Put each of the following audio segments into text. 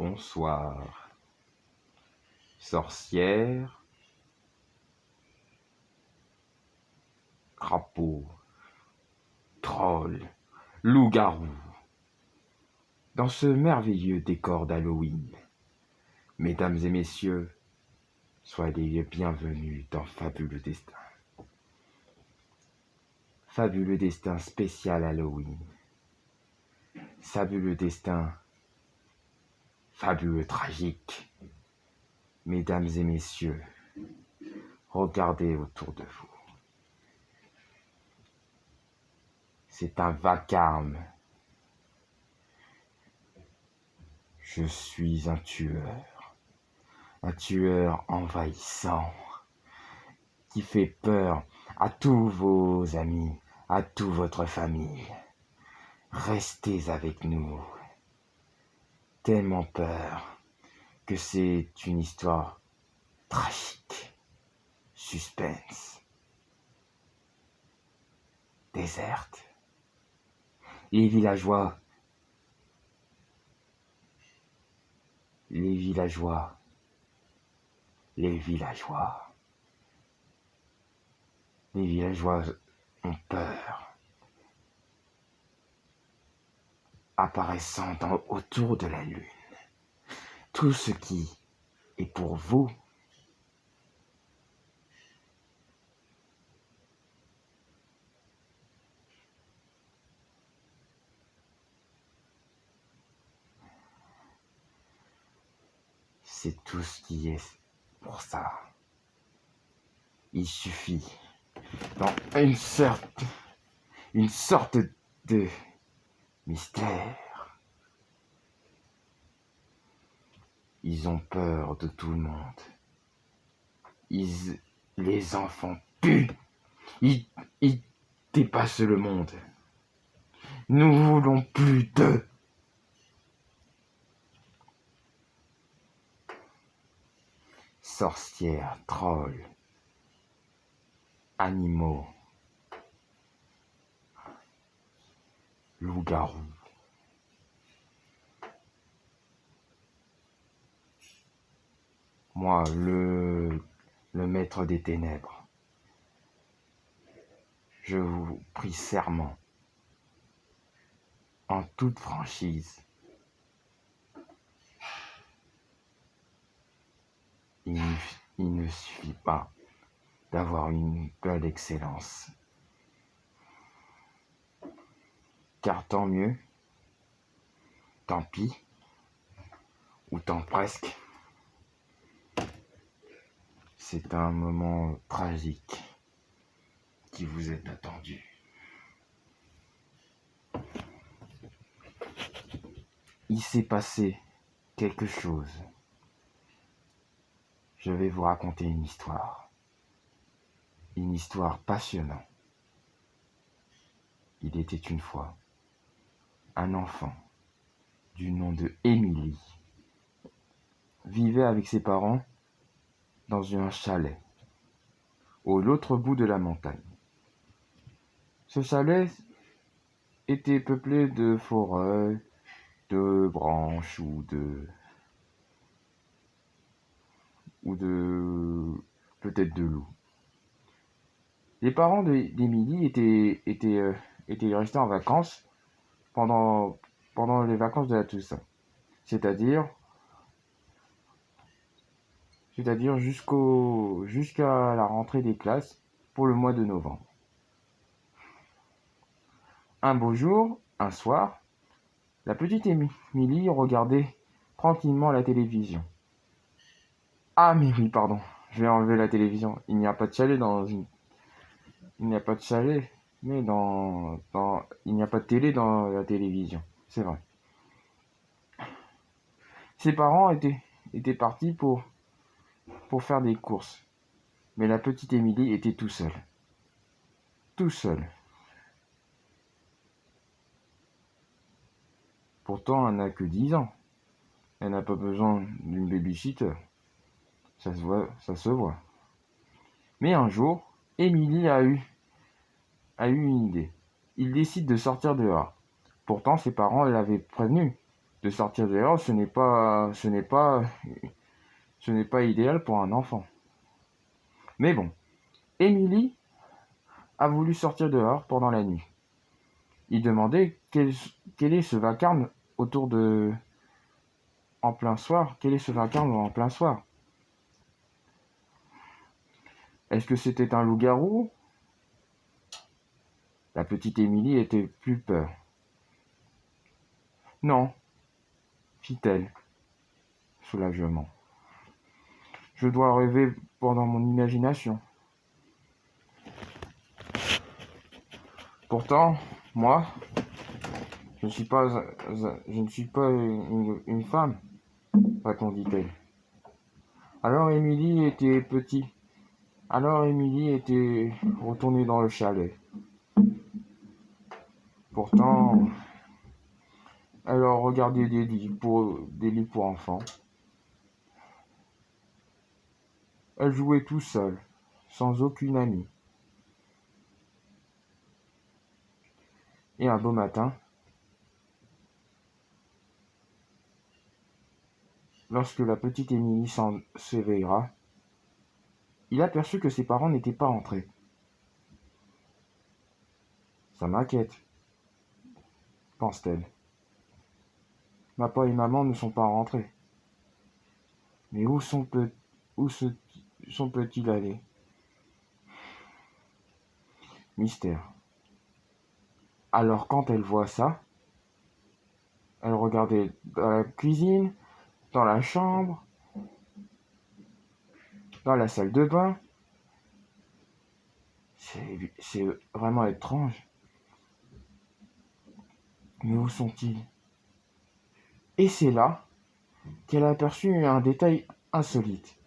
bonsoir. Sorcière, crapaud, troll, loup-garou. Dans ce merveilleux décor d'Halloween, mesdames et messieurs, soyez les bienvenus dans Fabuleux Destin. Fabuleux Destin spécial Halloween. Fabuleux Destin, fabuleux tragique. Mesdames et messieurs, regardez autour de vous. C'est un vacarme. Je suis un tueur envahissant, qui fait peur à tous vos amis, à toute votre famille. Restez avec nous. Tellement peur que c'est une histoire tragique, suspense, déserte. Les villageois, les villageois ont peur, apparaissant autour de la lune. Tout ce qui est pour vous c'est tout ce qui est pour ça. Il suffit, dans une sorte de mystère. Ils ont peur de tout le monde. Les enfants puent. Ils dépassent le monde. Nous voulons plus d'eux. Sorcières, trolls, animaux, loups-garous. Moi, le maître des ténèbres, je vous prie serment, en toute franchise, il ne suffit pas d'avoir une belle excellence. Car tant mieux, tant pis, ou tant presque, c'est un moment tragique qui vous est attendu. Il s'est passé quelque chose. Je vais vous raconter une histoire passionnante. Il était une fois un enfant du nom de Émilie vivait avec ses parents dans un chalet au l'autre bout de la montagne. Ce chalet était peuplé de forêts, de branches ou de peut-être de loups. Les parents d'Émilie étaient restés en vacances pendant les vacances de la Toussaint, c'est-à-dire jusqu'à la rentrée des classes pour le mois de novembre. Un beau jour, un soir, la petite Émilie regardait tranquillement la télévision. Ah mais oui, pardon, je vais enlever la télévision. Il n'y a pas de chalet, mais il n'y a pas de télé dans la télévision. C'est vrai. Ses parents étaient partis pour faire des courses. Mais la petite Émilie était tout seule. Tout seul. Pourtant, elle n'a que 10 ans. Elle n'a pas besoin d'une baby-sitter. Ça se voit. Mais un jour, Émilie a eu une idée. Il décide de sortir dehors. Pourtant, ses parents l'avaient prévenu de sortir dehors, ce n'est pas idéal pour un enfant. Mais bon, Émilie a voulu sortir dehors pendant la nuit. Il demandait quel est ce vacarme autour de en plein soir. Quel est ce vacarme en plein soir? Est-ce que c'était un loup-garou? La petite Émilie était plus peur. Non, fit-elle, soulagement. Je dois rêver pendant mon imagination. Pourtant, moi, je ne suis pas une femme, répondit-elle. Alors Émilie était retournée dans le chalet. Pourtant, elle a regardé des lits pour enfants. Elle jouait tout seule, sans aucune amie. Et un beau matin, lorsque la petite Émilie s'éveillera, il aperçut que ses parents n'étaient pas rentrés. Ça m'inquiète, pense-t-elle. Papa et maman ne sont pas rentrés. Mais où sont-ils allés? Mystère. Alors quand elle voit ça, elle regardait dans la cuisine, dans la chambre, dans la salle de bain. C'est vraiment étrange. Mais où sont-ils? Et c'est là qu'elle a aperçu un détail insolite.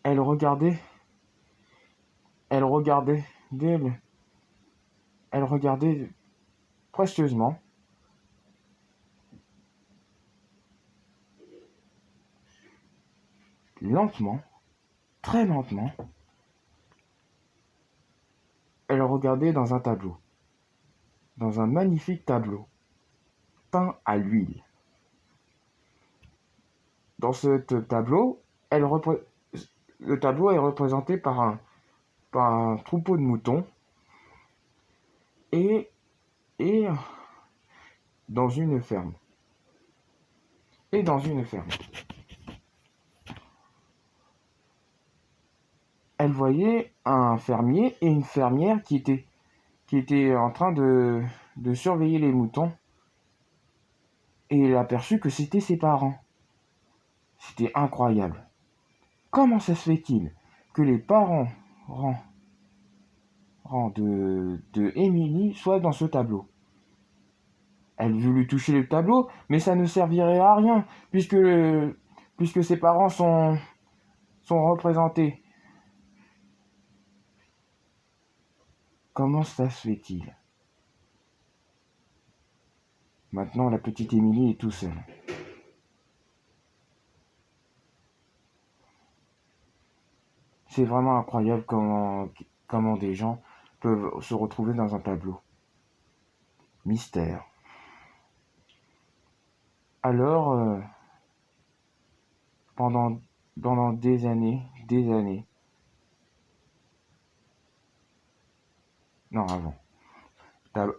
Elle regardait, elle regardait d'elle, elle regardait précieusement lentement, très lentement, elle regardait dans un tableau, dans un magnifique tableau, peint à l'huile. Dans ce tableau, le tableau est représenté par un troupeau de moutons et, et dans une ferme. Et dans une ferme. Elle voyait un fermier et une fermière qui étaient en train de surveiller les moutons. Et elle aperçut que c'était ses parents. C'était incroyable. Comment ça se fait-il que les parents de Émilie soient dans ce tableau? Elle voulut toucher le tableau, mais ça ne servirait à rien, puisque ses parents sont représentés. Comment ça se fait-il? Maintenant, la petite Émilie est tout seule. C'est vraiment incroyable comment des gens peuvent se retrouver dans un tableau. Mystère. Alors, pendant des années, non avant.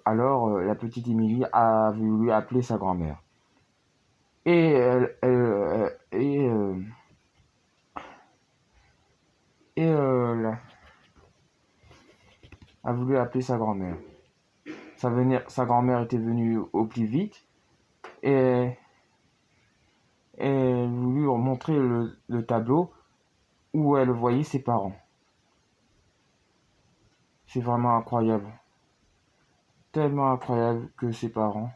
Alors, la petite Émilie a voulu appeler sa grand-mère. Et a voulu appeler sa grand-mère. Sa grand-mère était venue au plus vite et elle voulut lui montrer le tableau où elle voyait ses parents. C'est vraiment incroyable. Tellement incroyable que ses parents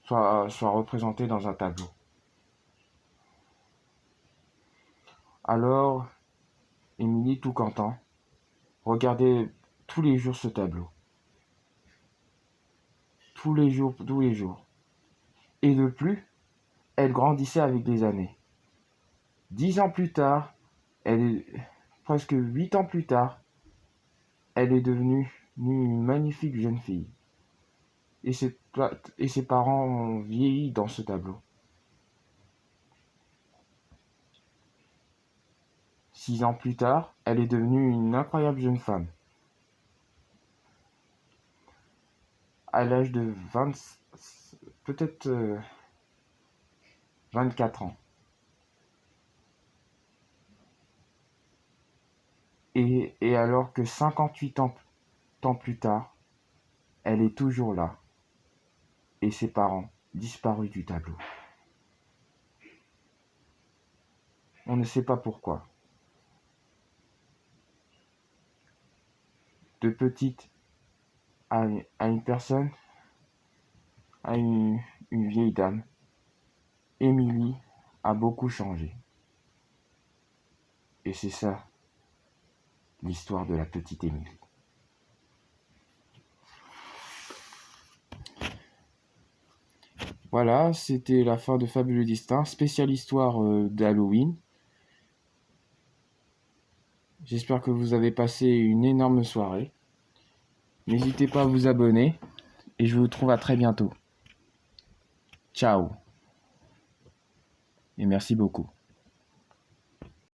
soient représentés dans un tableau. Alors, Émilie, tout content, regardait tous les jours ce tableau. Tous les jours, tous les jours. Et de plus, elle grandissait avec les années. 10 ans plus tard, presque 8 ans plus tard, elle est devenue une magnifique jeune fille. et ses parents ont vieilli dans ce tableau. 6 ans plus tard, elle est devenue une incroyable jeune femme. À l'âge de peut-être 24 ans. Et alors que 58 ans plus tard, elle est toujours là. Et ses parents disparus du tableau. On ne sait pas pourquoi. De petite à une personne, à une vieille dame, Émilie a beaucoup changé. Et c'est ça, l'histoire de la petite Émilie. Voilà, c'était la fin de Fabuleux Destin, spéciale histoire d'Halloween. J'espère que vous avez passé une énorme soirée. N'hésitez pas à vous abonner et je vous retrouve à très bientôt. Ciao et merci beaucoup.